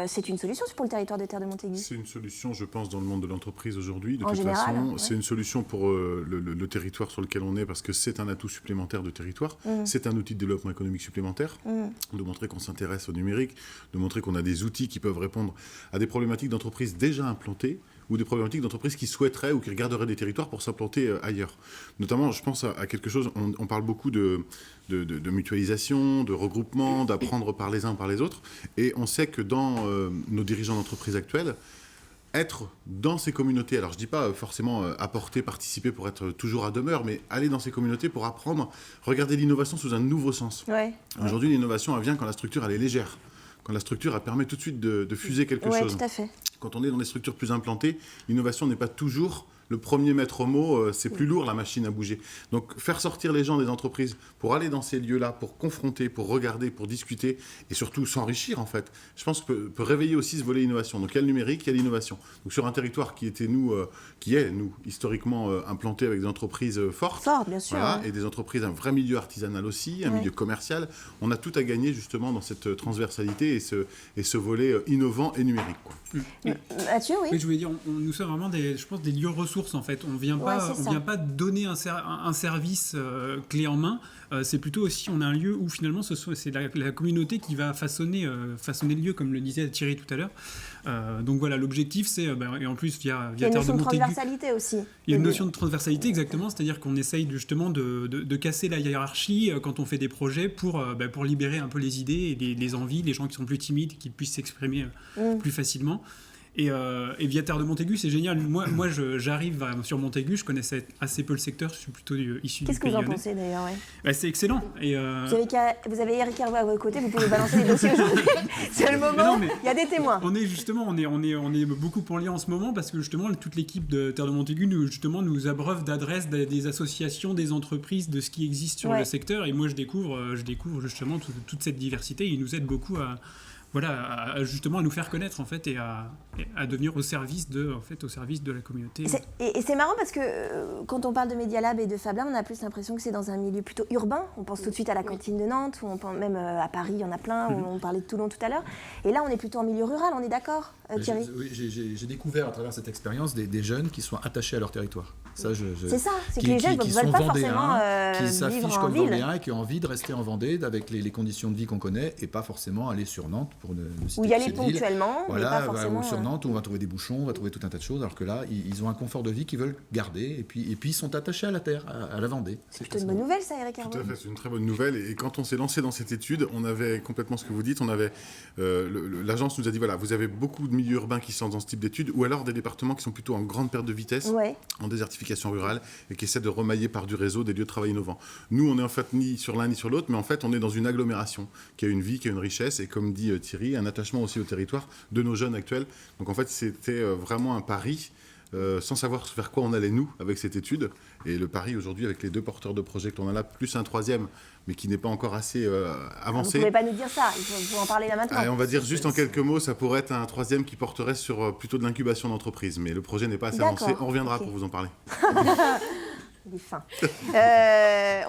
C'est une solution pour le territoire de Terre de Montaigu. C'est une solution, je pense, dans le monde de l'entreprise aujourd'hui. En général, c'est une solution pour le territoire sur lequel on est, parce que c'est un atout supplémentaire de territoire. C'est un outil de développement économique supplémentaire, de montrer qu'on s'intéresse au numérique, de montrer qu'on a des outils qui peuvent répondre à des problématiques d'entreprises déjà implantées, ou des problématiques d'entreprises qui souhaiteraient ou qui regarderaient des territoires pour s'implanter ailleurs. Notamment, je pense à quelque chose, on parle beaucoup de mutualisation, de regroupement, d'apprendre par les uns par les autres, et on sait que dans nos dirigeants d'entreprise actuels, être dans ces communautés, alors je ne dis pas forcément apporter, participer pour être toujours à demeure, mais aller dans ces communautés pour apprendre, regarder l'innovation sous un nouveau sens. Aujourd'hui, l'innovation, elle vient quand la structure elle est légère. Quand la structure elle permet tout de suite de fuser quelque chose. Oui, tout à fait. Quand on est dans des structures plus implantées, l'innovation n'est pas toujours le premier maître mot, c'est plus lourd la machine à bouger. Donc faire sortir les gens des entreprises pour aller dans ces lieux-là, pour confronter, pour regarder, pour discuter et surtout s'enrichir en fait, je pense que peut réveiller aussi ce volet innovation. Donc il y a le numérique, il y a l'innovation. Donc sur un territoire qui est historiquement implanté avec des entreprises fortes, bien sûr, et des entreprises, un vrai milieu artisanal aussi, un milieu commercial, on a tout à gagner justement dans cette transversalité et ce volet innovant et numérique. Mathieu, oui. Mais je voulais dire, nous sommes vraiment des lieux ressources en fait. On vient pas donner un service clé en main. C'est plutôt aussi, on a un lieu où finalement c'est la communauté qui va façonner le lieu, comme le disait Thierry tout à l'heure. Donc voilà, l'objectif c'est, et en plus via Terre de Montaigu. Il y a une notion de transversalité aussi. Il y a une notion de transversalité, exactement, c'est-à-dire qu'on essaye justement de casser la hiérarchie quand on fait des projets pour libérer un peu les idées et les envies, les gens qui sont plus timides, qui puissent s'exprimer plus facilement. Et via Terre de Montaigu, c'est génial. Moi j'arrive sur Montaigu, je connaissais assez peu le secteur, je suis plutôt issu du Pays Lyonnais. Qu'est-ce que vous en pensez d'ailleurs C'est excellent. Et vous avez Eric Hervouet à vos côtés, vous pouvez balancer les dossiers aujourd'hui. C'est le moment, il y a des témoins. On est beaucoup en lien en ce moment parce que justement toute l'équipe de Terre de Montaigu nous abreuve d'adresses des associations, des entreprises, de ce qui existe sur le secteur. Et moi je découvre justement toute cette diversité. Il nous aide beaucoup justement à nous faire connaître en fait et à devenir au service de la communauté. Et c'est marrant parce que quand on parle de Media Lab et de Fab Lab, on a plus l'impression que c'est dans un milieu plutôt urbain. On pense tout de suite à la cantine de Nantes, ou on pense même à Paris, il y en a plein, où on parlait de Toulon tout à l'heure. Et là, on est plutôt en milieu rural, on est d'accord, Thierry? J'ai découvert à travers cette expérience des jeunes qui sont attachés à leur territoire. C'est ça, c'est que les jeunes ne veulent pas forcément qui vivre s'affichent en comme ville. Vendéens et qui ont envie de rester en Vendée avec les conditions de vie qu'on connaît et pas forcément aller sur Nantes pour ne citer Ou y aller cette ville. ponctuellement, mais pas forcément... Ou sur Nantes où on va trouver des bouchons, on va trouver tout un tas de choses, alors que là, ils ont un confort de vie qu'ils veulent garder et puis ils sont attachés à la terre, à la Vendée. C'est plutôt une bonne nouvelle ça, Eric Hervé. Tout à fait, c'est une très bonne nouvelle. Et quand on s'est lancé dans cette étude, on avait complètement ce que vous dites, on avait l'agence nous a dit voilà, vous avez beaucoup de milieux urbains qui sont dans ce type d'études, ou alors des départements qui sont plutôt en grande perte de vitesse, en désertification rurale, et qui essaient de remailler par du réseau des lieux de travail innovants. Nous, on est en fait ni sur l'un ni sur l'autre, mais en fait, on est dans une agglomération qui a une vie, qui a une richesse, et comme dit Thierry, un attachement aussi au territoire de nos jeunes actuels. Donc en fait, c'était vraiment un pari, sans savoir vers quoi on allait nous avec cette étude. Et le pari aujourd'hui, avec les 2 porteurs de projet que l'on a là, plus un 3e, mais qui n'est pas encore assez avancé. Vous ne pouvez pas nous dire ça, il faut en parler là maintenant. On va dire juste en quelques mots, ça pourrait être un 3e qui porterait sur plutôt de l'incubation d'entreprise. Mais le projet n'est pas assez avancé, on reviendra pour vous en parler. Il est fin.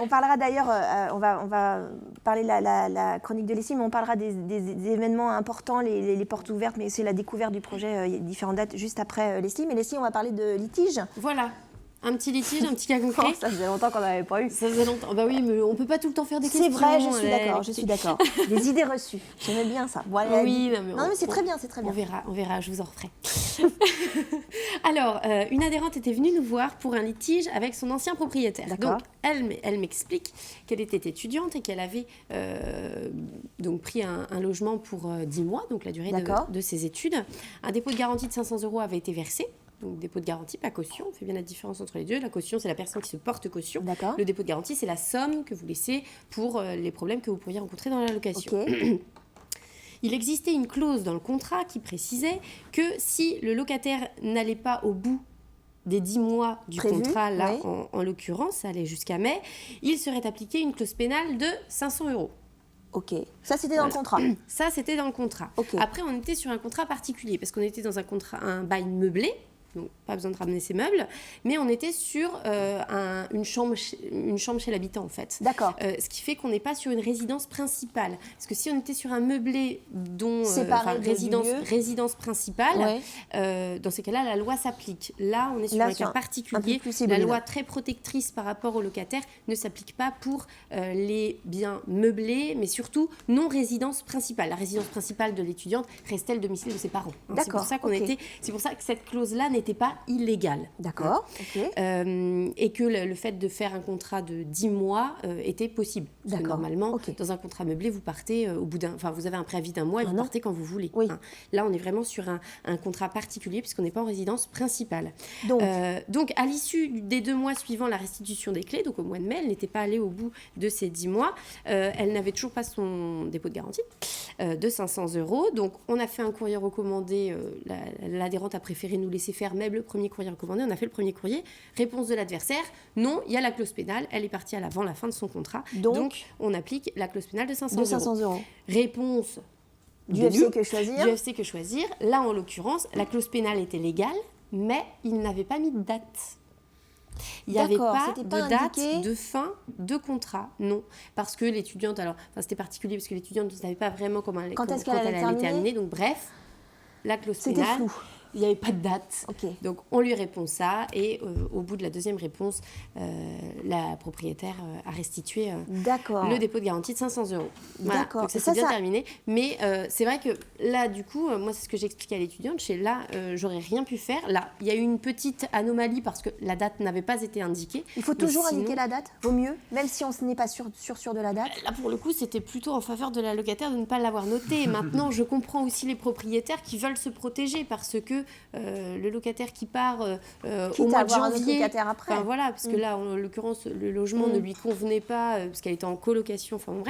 On parlera d'ailleurs, on va parler de la chronique de l'ESSI, mais on parlera des événements importants, les portes ouvertes, mais c'est la découverte du projet, il y a différentes dates juste après l'ESSI. Mais l'ESSI, on va parler de litige. Voilà. Un petit litige, un petit cas concret. Ça faisait longtemps qu'on n'avait pas eu. Ça faisait longtemps. Bah oui, mais on peut pas tout le temps faire des questions. C'est vrai, je suis d'accord. Des idées reçues. J'aimais bien ça. Voilà, oui, non, mais c'est très bien, On verra, je vous en referai. Alors, une adhérente était venue nous voir pour un litige avec son ancien propriétaire. D'accord. Donc, elle m'explique qu'elle était étudiante et qu'elle avait donc pris un logement pour 10 mois, donc la durée de ses études. Un dépôt de garantie de 500 € avait été versé. Donc, dépôt de garantie, pas caution. On fait bien la différence entre les deux. La caution, c'est la personne qui se porte caution. D'accord. Le dépôt de garantie, c'est la somme que vous laissez pour les problèmes que vous pourriez rencontrer dans la location. Okay. Il existait une clause dans le contrat qui précisait que si le locataire n'allait pas au bout des 10 mois du contrat, là, en l'occurrence, ça allait jusqu'à mai, il serait appliqué une clause pénale de 500 €. Ok, ça c'était dans le contrat. Ça c'était dans le contrat. Okay. Après, on était sur un contrat particulier parce qu'on était dans un bail meublé. Donc, pas besoin de ramener ses meubles, mais on était sur une chambre chez l'habitant, en fait. D'accord. Ce qui fait qu'on n'est pas sur une résidence principale. Parce que si on était sur un meublé dont résidence principale, dans ces cas-là, la loi s'applique. Là, on est sur un cas particulier. La loi très protectrice par rapport aux locataires ne s'applique pas pour les biens meublés, mais surtout non résidence principale. La résidence principale de l'étudiante restait le domicile de ses parents. C'est pour ça c'est pour ça que cette clause-là n'était pas illégale. D'accord. Et que le fait de faire un contrat de 10 mois était possible. Parce que normalement, dans un contrat meublé, vous partez vous avez un préavis d'1 mois et vous partez quand vous voulez. Oui. Là, on est vraiment sur un contrat particulier puisqu'on n'est pas en résidence principale. Donc, à l'issue des 2 mois suivant la restitution des clés, donc au mois de mai, elle n'était pas allée au bout de ces 10 mois. Elle n'avait toujours pas son dépôt de garantie de 500 €. Donc, on a fait un courrier recommandé. L'adhérente a préféré nous laisser faire même le premier courrier recommandé. On a fait le premier courrier. Réponse de l'adversaire, non, il y a la clause pénale. Elle est partie avant la fin de son contrat. Donc on applique la clause pénale de 500 €. Réponse du FC Que Choisir. Là, en l'occurrence, la clause pénale était légale, mais il n'avait pas mis de date. Il n'y avait pas de date de fin de contrat, non. Parce que l'étudiante, c'était particulier parce que l'étudiante ne savait pas vraiment quand est-ce qu'elle allait terminer. Donc bref, la clause pénale... C'était flou. Il n'y avait pas de date. Donc, on lui répond ça. Et au bout de la deuxième réponse, la propriétaire a restitué le dépôt de garantie de 500 €. Voilà. D'accord. Donc, ça s'est bien terminé. Mais c'est vrai que là, du coup, moi, c'est ce que j'expliquais à l'étudiante. J'aurais rien pu faire. Là, il y a eu une petite anomalie parce que la date n'avait pas été indiquée. Il faut toujours indiquer la date, vaut mieux, même si on n'est pas sûr de la date. Là, pour le coup, c'était plutôt en faveur de la locataire de ne pas l'avoir notée. Maintenant, je comprends aussi les propriétaires qui veulent se protéger parce que le locataire qui part au mois de janvier, parce que là en l'occurrence le logement ne lui convenait pas parce qu'elle était en colocation, on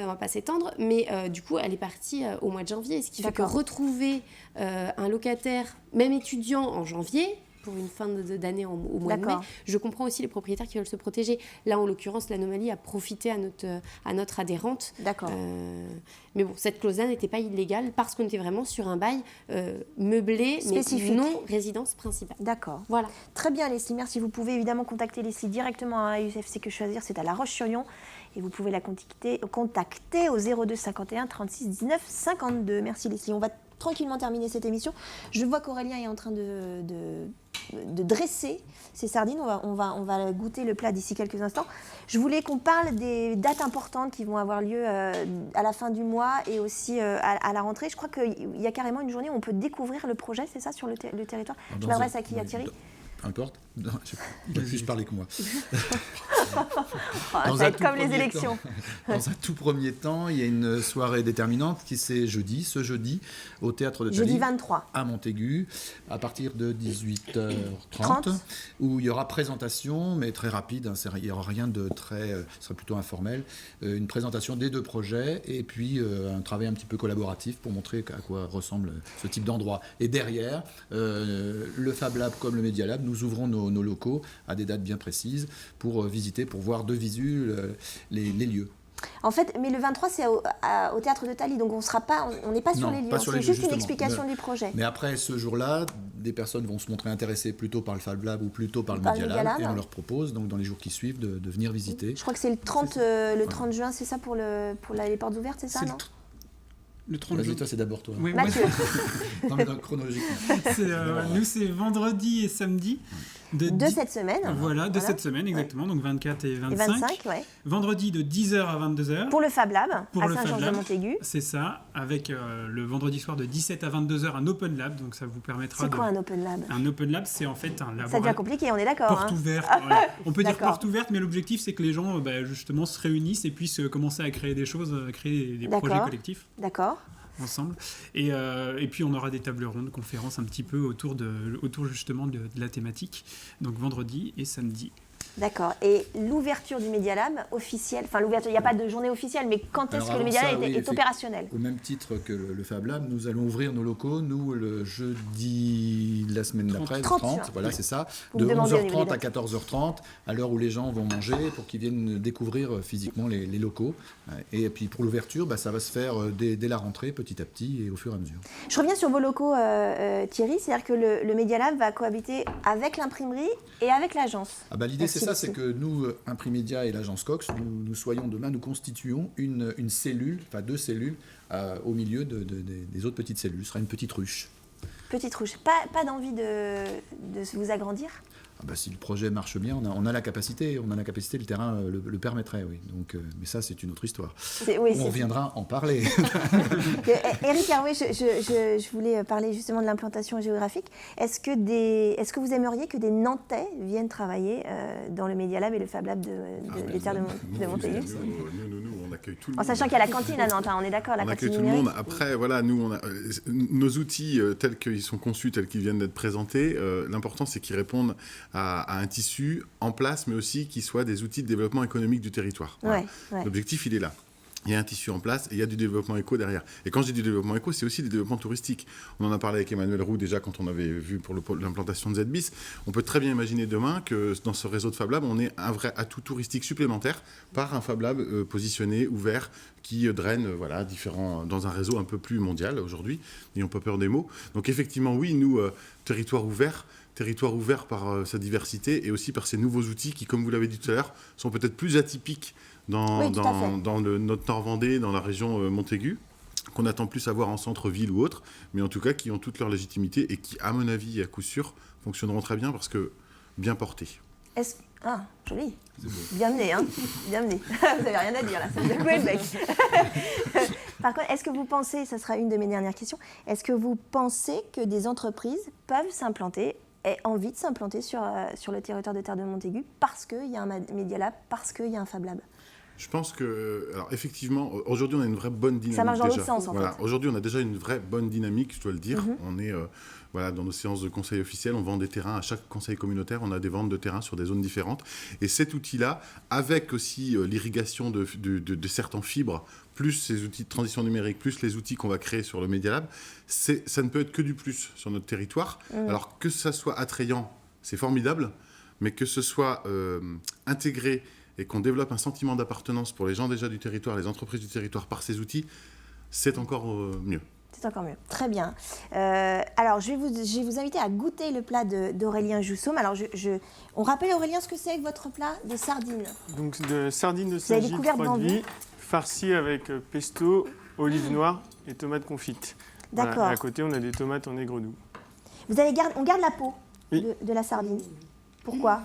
va pas s'étendre, mais du coup elle est partie au mois de janvier, ce qui fait que retrouver un locataire, même étudiant en janvier, pour une fin d'année au mois de mai. Je comprends aussi les propriétaires qui veulent se protéger. Là, en l'occurrence, l'anomalie a profité à notre adhérente. D'accord. Mais bon, cette clause-là n'était pas illégale parce qu'on était vraiment sur un bail meublé, spécifique, mais non résidence principale. D'accord. Voilà. Très bien, Leslie. Merci. Vous pouvez évidemment contacter Leslie directement à UFC Que Choisir. C'est à La Roche-sur-Yon. Et vous pouvez la contacter au 02 51 36 19 52. Merci, Leslie. On va tranquillement terminer cette émission. Je vois qu'Aurélien est en train de dresser ses sardines. On va goûter le plat d'ici quelques instants. Je voulais qu'on parle des dates importantes qui vont avoir lieu à la fin du mois et aussi à la rentrée. Je crois qu'il y a carrément une journée où on peut découvrir le projet, c'est ça, sur le territoire. Je m'adresse à qui? À Thierry? Peu importe. Il va plus parler que moi. Ça va être comme les élections. Dans un tout premier temps, il y a une soirée déterminante qui c'est ce jeudi, au Théâtre de Thaly. Jeudi 23. À Montaigu, à partir de 18h30, où il y aura présentation, mais très rapide. Hein, il n'y aura rien de très... ce sera plutôt informel. Une présentation des deux projets et puis un travail un petit peu collaboratif pour montrer à quoi ressemble ce type d'endroit. Et derrière, le Fab Lab comme le Media Lab, nous ouvrons nos locaux à des dates bien précises pour visiter, pour voir de visu les lieux. En fait, mais le 23, c'est au Théâtre de Thaly, donc on n'est pas sur les lieux, c'est juste une explication du projet. Mais après, ce jour-là, des personnes vont se montrer intéressées plutôt par le Fab Lab ou plutôt par le Media Lab, et on leur propose, donc, dans les jours qui suivent, de venir visiter. Je crois que c'est le 30 juin, c'est ça, pour les portes ouvertes, c'est ça, non ? Le 30 juin. Toi, c'est d'abord toi. Oui, Mathieu. Non, mais chronologiquement. Nous, c'est vendredi et samedi. De cette semaine. Voilà, cette semaine, exactement. Donc 24 et 25. Et 25, ouais. Vendredi de 10h à 22h. Pour le Fab Lab, à Saint-Georges-de-Montaigu. C'est ça, avec le vendredi soir de 17 à 22h, un Open Lab. Donc ça vous permettra C'est quoi un Open Lab ? Un Open Lab, c'est en fait un laboratoire. Ça devient compliqué, on est d'accord. Porte ouverte. Voilà. On peut dire porte ouverte, mais l'objectif, c'est que les gens, justement, se réunissent et puissent commencer à créer des choses, créer des projets collectifs. D'accord. Ensemble. Et puis on aura des tables rondes, conférences un petit peu autour justement de la thématique. Donc vendredi et samedi. D'accord. Et l'ouverture du Media Lab officielle, enfin l'ouverture, il n'y a pas de journée officielle, mais quand est-ce que le Media Lab est opérationnel ? Au même titre que le Fab Lab, nous allons ouvrir nos locaux, nous, le jeudi, la semaine d'après, 30, voilà, c'est ça, de 11h30 à 14h30, à l'heure où les gens vont manger, pour qu'ils viennent découvrir physiquement les locaux. Et puis pour l'ouverture, ça va se faire dès la rentrée, petit à petit, et au fur et à mesure. Je reviens sur vos locaux, Thierry, c'est-à-dire que le Media Lab va cohabiter avec l'imprimerie et avec l'agence. L'idée, c'est ça, c'est que nous, Imprimedia et l'agence Cox, nous constituons une cellule, enfin 2 cellules, au milieu des autres petites cellules. Ce sera une petite ruche. Petite ruche. Pas d'envie de vous agrandir ? Si le projet marche bien, on a la capacité, le terrain le permettrait, oui. Donc, mais ça, c'est une autre histoire. On reviendra en parler. Éric Hervé, je voulais parler justement de l'implantation géographique. Est-ce que vous aimeriez que des Nantais viennent travailler dans le Media Lab et le Fab Lab des Terres de Montaigu ? Nous, on accueille tout le monde. En sachant qu'il y a la cantine à Nantes, on est d'accord, la cantine numérique. Tout le monde. Après, voilà, nous, on a nos outils tels qu'ils sont conçus, tels qu'ils viennent d'être présentés. L'important, c'est qu'ils répondent à un tissu en place, mais aussi qui soient des outils de développement économique du territoire. Voilà. L'objectif, il est là. Il y a un tissu en place et il y a du développement éco derrière. Et quand je dis du développement éco, c'est aussi du développement touristique. On en a parlé avec Emmanuel Roux déjà quand on avait vu pour l'implantation de ZBIS. On peut très bien imaginer demain que dans ce réseau de Fab Lab, on ait un vrai atout touristique supplémentaire par un Fab Lab positionné, ouvert, qui draine dans un réseau un peu plus mondial aujourd'hui. N'ayons pas peur des mots. Donc effectivement, oui, nous, territoire ouvert par sa diversité et aussi par ces nouveaux outils qui, comme vous l'avez dit tout à l'heure, sont peut-être plus atypiques dans notre Nord-Vendée, dans la région Montaigu, qu'on attend plus à voir en centre-ville ou autre, mais en tout cas qui ont toute leur légitimité et qui, à mon avis et à coup sûr, fonctionneront très bien parce que bien portés. Ah, joli. Bien mené, hein. Bien mené. Vous n'avez rien à dire là, ça me secouait le bec. Par contre, est-ce que vous pensez, ça sera une de mes dernières questions, est-ce que vous pensez que des entreprises peuvent s'implanter, aient envie de s'implanter sur le territoire de Terre de Montaigu parce qu'il y a un Media Lab, parce qu'il y a un Fab Lab ? Je pense que, alors effectivement, aujourd'hui on a une vraie bonne dynamique. Ça marche dans déjà. l'autre sens en fait. Aujourd'hui on a déjà une vraie bonne dynamique, je dois le dire. On est dans nos séances de conseil officiel, on vend des terrains. À chaque conseil communautaire, on a des ventes de terrains sur des zones différentes. Et cet outil-là, avec aussi l'irrigation de certains fibres, plus ces outils de transition numérique, plus les outils qu'on va créer sur le Media Lab, ça ne peut être que du plus sur notre territoire. Alors que ça soit attrayant, c'est formidable, mais que ce soit intégré et qu'on développe un sentiment d'appartenance pour les gens déjà du territoire, les entreprises du territoire par ces outils, c'est encore mieux. C'est encore mieux. Très bien. Alors, je vais vous inviter à goûter le plat d'Aurélien Joussaume. Alors, on rappelle, Aurélien, ce que c'est que votre plat de sardines. Donc, de sardines de Saint-Gilles, produits farcis avec pesto, olive noire et tomates confites. D'accord. Voilà. Et à côté, on a des tomates en aigre doux. On garde la peau de la sardine. Pourquoi?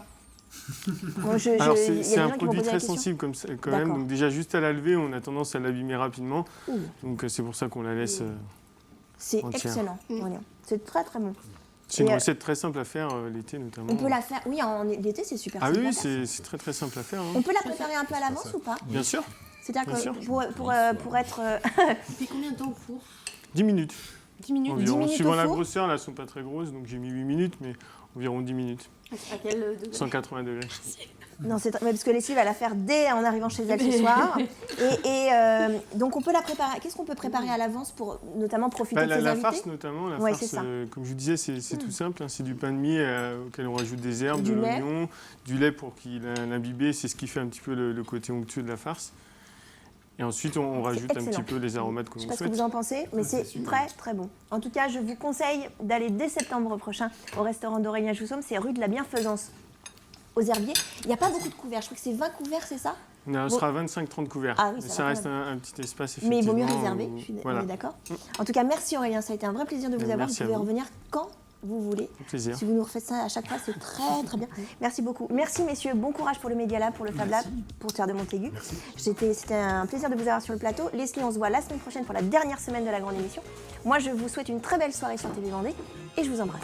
Alors c'est un produit très sensible quand même, donc déjà juste à la lever on a tendance à l'abîmer rapidement, donc c'est pour ça qu'on la laisse c'est entière. Excellent, c'est très très bon. C'est une recette très simple à faire l'été notamment. On peut la faire, oui, en l'été c'est super simple. Ah oui, c'est très très simple à faire. On peut la préparer un peu à l'avance ou pas? Bien sûr. C'est-à-dire que pour être... Puis combien de temps au four? 10 minutes. 10 minutes environ. 10 minutes Suivant au la four. grosseur, elles ne sont pas très grosses, donc j'ai mis 8 minutes, mais environ 10 minutes. À quel degré? 180 degrés. Non, parce que Leslie va la faire dès en arrivant chez elle ce soir. Et donc on peut la préparer. Qu'est-ce qu'on peut préparer à l'avance pour notamment profiter de ses la invités? farce notamment, la farce, comme je vous disais, c'est tout simple. C'est du pain de mie auquel on rajoute des herbes, de l'oignon, du lait pour qu'il l'imbibe. C'est ce qui fait un petit peu le côté onctueux de la farce. Et ensuite, on rajoute un petit peu les aromates que l'on souhaite. Je ne sais pas ce que vous en pensez, mais c'est très très bon. En tout cas, je vous conseille d'aller dès septembre prochain au restaurant d'Aurélien Joussaume. C'est rue de la Bienfaisance, aux Herbiers. Il n'y a pas beaucoup de couverts. Je crois que c'est 20 couverts, c'est ça? On sera à 25-30 couverts. Ah oui, ça reste un petit espace, effectivement. Mais il vaut mieux réserver, voilà. on est d'accord. En tout cas, merci Aurélien. Ça a été un vrai plaisir de vous avoir. Vous pouvez revenir quand vous voulez. Plaisir. Si vous nous refaites ça à chaque fois, c'est très très bien. Merci beaucoup. Merci messieurs, bon courage pour le Media Lab, pour le Fab Lab, pour Terre de Montaigu. C'était un plaisir de vous avoir sur le plateau. Leslie, on se voit la semaine prochaine pour la dernière semaine de la grande émission. Moi, je vous souhaite une très belle soirée sur TV Vendée et je vous embrasse.